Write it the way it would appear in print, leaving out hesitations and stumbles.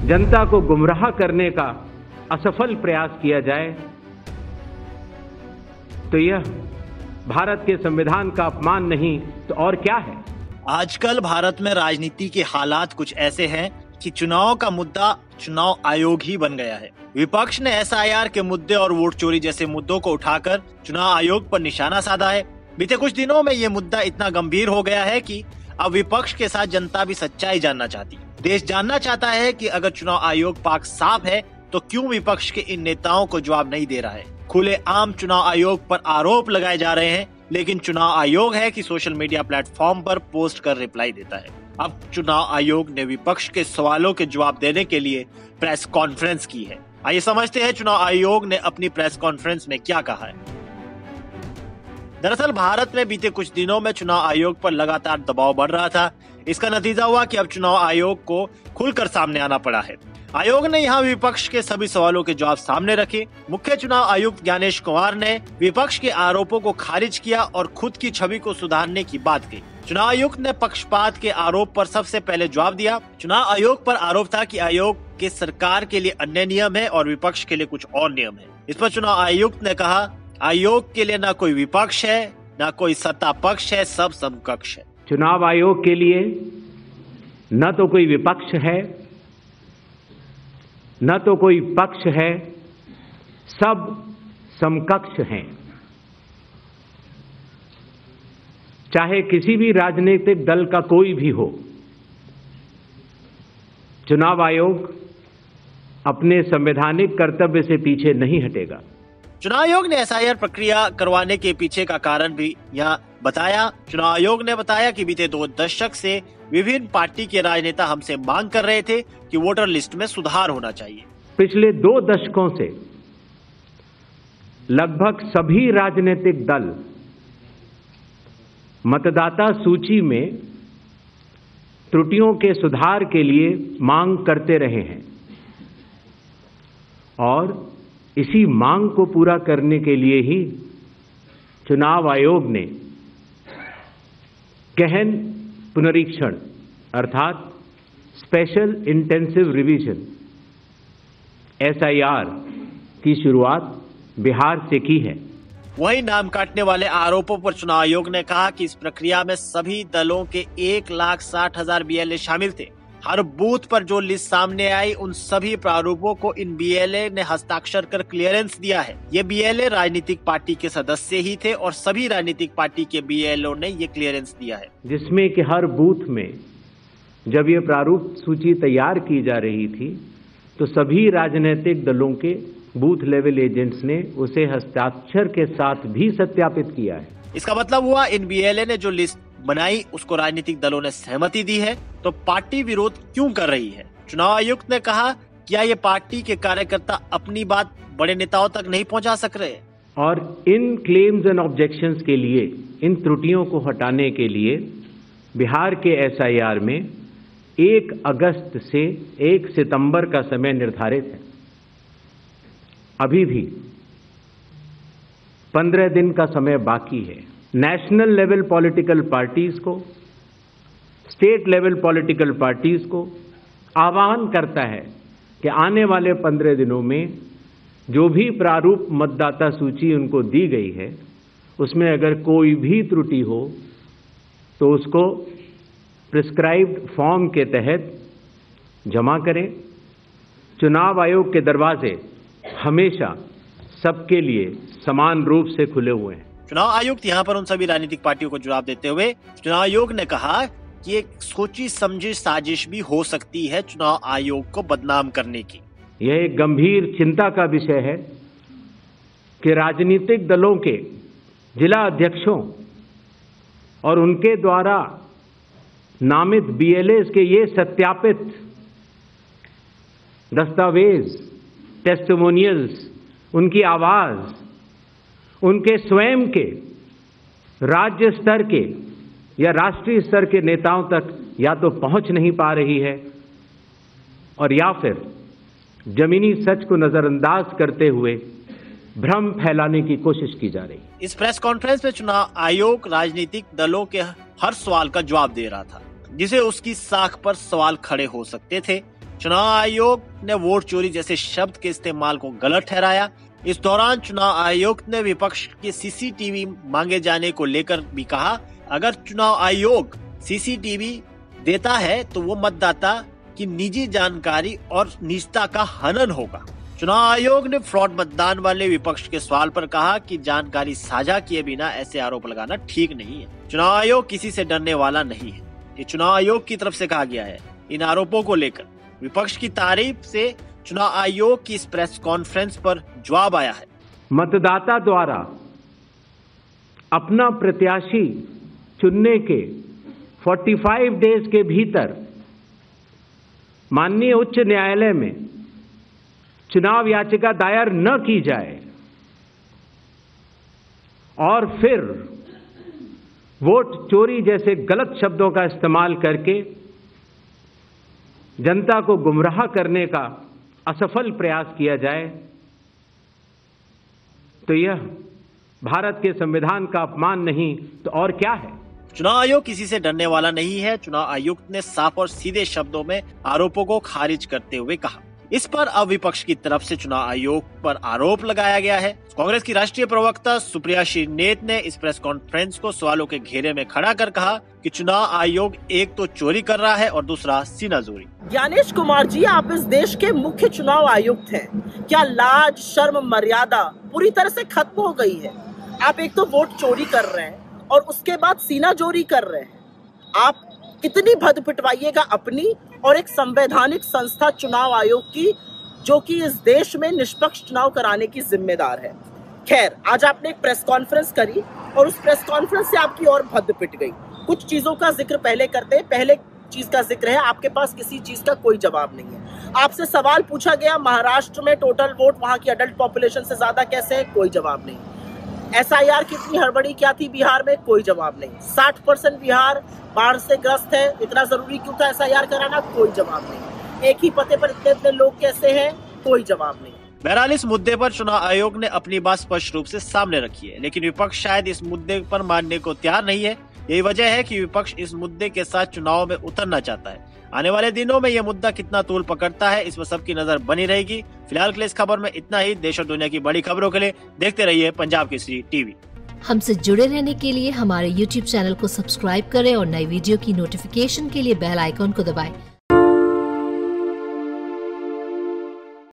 जनता को गुमराह करने का असफल प्रयास किया जाए तो यह भारत के संविधान का अपमान नहीं तो और क्या है। आजकल भारत में राजनीति के हालात कुछ ऐसे हैं कि चुनाव का मुद्दा चुनाव आयोग ही बन गया है। विपक्ष ने एसआईआर के मुद्दे और वोट चोरी जैसे मुद्दों को उठाकर चुनाव आयोग पर निशाना साधा है। बीते कुछ दिनों में ये मुद्दा इतना गंभीर हो गया है कि अब विपक्ष के साथ जनता भी सच्चाई जानना चाहती है। देश जानना चाहता है कि अगर चुनाव आयोग पाक साफ है तो क्यों विपक्ष के इन नेताओं को जवाब नहीं दे रहा है। खुले आम चुनाव आयोग पर आरोप लगाए जा रहे हैं, लेकिन चुनाव आयोग है कि सोशल मीडिया प्लेटफॉर्म पर पोस्ट कर रिप्लाई देता है। अब चुनाव आयोग ने विपक्ष के सवालों के जवाब देने के लिए प्रेस कॉन्फ्रेंस की है। आइए समझते हैं चुनाव आयोग ने अपनी प्रेस कॉन्फ्रेंस में क्या कहा है। दरअसल भारत में बीते कुछ दिनों में चुनाव आयोग पर लगातार दबाव बढ़ रहा था। इसका नतीजा हुआ कि अब चुनाव आयोग को खुलकर सामने आना पड़ा है। आयोग ने यहाँ विपक्ष के सभी सवालों के जवाब सामने रखे। मुख्य चुनाव आयुक्त ज्ञानेश कुमार ने विपक्ष के आरोपों को खारिज किया और खुद की छवि को सुधारने की बात की। चुनाव आयुक्त ने पक्षपात के आरोप पर सबसे पहले जवाब दिया। चुनाव आयोग पर आरोप था कि आयोग के सरकार के लिए अन्य नियम है और विपक्ष के लिए कुछ और नियम है। इस पर चुनाव आयुक्त ने कहा, आयोग के लिए न कोई विपक्ष है न कोई सत्ता पक्ष है, सब समकक्ष है। चुनाव आयोग के लिए न तो कोई विपक्ष है न तो कोई पक्ष है, सब समकक्ष हैं। चाहे किसी भी राजनीतिक दल का कोई भी हो, चुनाव आयोग अपने संवैधानिक कर्तव्य से पीछे नहीं हटेगा। चुनाव आयोग ने एसआईआर प्रक्रिया करवाने के पीछे का कारण भी यहाँ बताया। चुनाव आयोग ने बताया कि बीते 2 दशक से विभिन्न पार्टी के राजनेता हमसे मांग कर रहे थे कि वोटर लिस्ट में सुधार होना चाहिए। पिछले 2 दशकों से लगभग सभी राजनीतिक दल मतदाता सूची में त्रुटियों के सुधार के लिए मांग करते रहे हैं और इसी मांग को पूरा करने के लिए ही चुनाव आयोग ने गहन पुनरीक्षण अर्थात स्पेशल इंटेंसिव रिवीजन एसआईआर की शुरुआत बिहार से की है। वही नाम काटने वाले आरोपों पर चुनाव आयोग ने कहा कि इस प्रक्रिया में सभी दलों के 1,60,000 बीएलए शामिल थे। हर बूथ पर जो लिस्ट सामने आई उन सभी प्रारूपों को इन बीएलए ने हस्ताक्षर कर क्लियरेंस दिया है। ये बीएलए राजनीतिक पार्टी के सदस्य ही थे और सभी राजनीतिक पार्टी के बीएलओ ने ये क्लियरेंस दिया है। जिसमें कि हर बूथ में जब ये प्रारूप सूची तैयार की जा रही थी तो सभी राजनीतिक दलों के बूथ लेवल एजेंट्स ने उसे हस्ताक्षर के साथ भी सत्यापित किया है। इसका मतलब हुआ इन बीएलए ने जो लिस्ट बनाई उसको राजनीतिक दलों ने सहमति दी है, तो पार्टी विरोध क्यों कर रही है। चुनाव आयुक्त ने कहा, क्या ये पार्टी के कार्यकर्ता अपनी बात बड़े नेताओं तक नहीं पहुंचा सक रहे? और इन क्लेम्स एंड ऑब्जेक्शंस के लिए, इन त्रुटियों को हटाने के लिए बिहार के एसआईआर में 1 अगस्त से 1 सितंबर का समय निर्धारित है। अभी भी 15 दिन का समय बाकी है। नेशनल लेवल पॉलिटिकल पार्टीज को, स्टेट लेवल पॉलिटिकल पार्टीज को आह्वान करता है कि आने वाले 15 दिनों में जो भी प्रारूप मतदाता सूची उनको दी गई है उसमें अगर कोई भी त्रुटि हो तो उसको प्रिस्क्राइब्ड फॉर्म के तहत जमा करें। चुनाव आयोग के दरवाजे हमेशा सबके लिए समान रूप से खुले हुए हैं। चुनाव आयुक्त यहाँ पर उन सभी राजनीतिक पार्टियों को जवाब देते हुए चुनाव आयोग ने कहा कि एक सोची समझी साजिश भी हो सकती है चुनाव आयोग को बदनाम करने की। यह एक गंभीर चिंता का विषय है कि राजनीतिक दलों के जिला अध्यक्षों और उनके द्वारा नामित बीएलएस के ये सत्यापित दस्तावेज, टेस्टिमोनियल्स, उनकी आवाज उनके स्वयं के राज्य स्तर के या राष्ट्रीय स्तर के नेताओं तक या तो पहुंच नहीं पा रही है और या फिर जमीनी सच को नजरअंदाज करते हुए भ्रम फैलाने की कोशिश की जा रही है। इस प्रेस कॉन्फ्रेंस में चुनाव आयोग राजनीतिक दलों के हर सवाल का जवाब दे रहा था, जिसे उसकी साख पर सवाल खड़े हो सकते थे। चुनाव आयोग ने वोट चोरी जैसे शब्द के इस्तेमाल को गलत ठहराया। इस दौरान चुनाव आयोग ने विपक्ष के सीसीटीवी मांगे जाने को लेकर भी कहा, अगर चुनाव आयोग सीसीटीवी देता है तो वो मतदाता की निजी जानकारी और निजता का हनन होगा। चुनाव आयोग ने फ्रॉड मतदान वाले विपक्ष के सवाल पर कहा कि जानकारी साझा किए बिना ऐसे आरोप लगाना ठीक नहीं है। चुनाव आयोग किसी से डरने वाला नहीं है, ये चुनाव आयोग की तरफ से कहा गया है। इन आरोपों को लेकर विपक्ष की तारीफ से चुनाव आयोग की इस प्रेस कॉन्फ्रेंस पर जवाब आया है। मतदाता द्वारा अपना प्रत्याशी चुनने के 45 डेज के भीतर माननीय उच्च न्यायालय में चुनाव याचिका दायर न की जाए और फिर वोट चोरी जैसे गलत शब्दों का इस्तेमाल करके जनता को गुमराह करने का असफल प्रयास किया जाए तो यह भारत के संविधान का अपमान नहीं तो और क्या है। चुनाव आयोग किसी से डरने वाला नहीं है, चुनाव आयुक्त ने साफ और सीधे शब्दों में आरोपों को खारिज करते हुए कहा। इस पर अब विपक्ष की तरफ से चुनाव आयोग पर आरोप लगाया गया है। कांग्रेस की राष्ट्रीय प्रवक्ता सुप्रिया श्रीनेत ने इस प्रेस कॉन्फ्रेंस को सवालों के घेरे में खड़ा कर कहा कि चुनाव आयोग एक तो चोरी कर रहा है और दूसरा सीनाजोरी। ज्ञानेश कुमार जी, आप इस देश के मुख्य चुनाव आयुक्त हैं, क्या लाज शर्म मर्यादा पूरी तरह से खत्म हो गई है? आप एक तो वोट चोरी कर रहे हैं और उसके बाद सीनाजोरी कर रहे हैं। आप कितनी भद पिटवाइएगा अपनी और एक संवैधानिक संस्था चुनाव आयोग की, जो कि इस देश में निष्पक्ष चुनाव कराने की जिम्मेदार है। खैर, आज आपने एक प्रेस कॉन्फ्रेंस करी और उस प्रेस कॉन्फ्रेंस से आपकी और भद पिट गई। कुछ चीजों का जिक्र पहले करते हैं। पहले चीज का जिक्र है, आपके पास किसी चीज का कोई जवाब नहीं है। आपसे सवाल पूछा गया, महाराष्ट्र में टोटल वोट वहां की अडल्ट पॉपुलेशन से ज्यादा कैसे है? कोई जवाब नहीं। SIR कितनी हड़बड़ी क्या थी बिहार में? कोई जवाब नहीं। 60% बिहार बाढ़ से ग्रस्त है, इतना जरूरी क्यों था SIR कराना? कोई जवाब नहीं। एक ही पते पर इतने लोग कैसे हैं? कोई जवाब नहीं। बहरहाल इस मुद्दे पर चुनाव आयोग ने अपनी बात स्पष्ट रूप से सामने रखी है, लेकिन विपक्ष शायद इस मुद्दे पर मानने को तैयार नहीं है। यही वजह है कि विपक्ष इस मुद्दे के साथ चुनाव में उतरना चाहता है। आने वाले दिनों में यह मुद्दा कितना तूल पकड़ता है, इस पर सबकी नजर बनी रहेगी। फिलहाल के लिए इस खबर में इतना ही। देश और दुनिया की बड़ी खबरों के लिए देखते रहिए पंजाब केसरी टीवी। हमसे जुड़े रहने के लिए हमारे YouTube चैनल को सब्सक्राइब करें और नई वीडियो की नोटिफिकेशन के लिए बेल आइकॉन को दबाएं।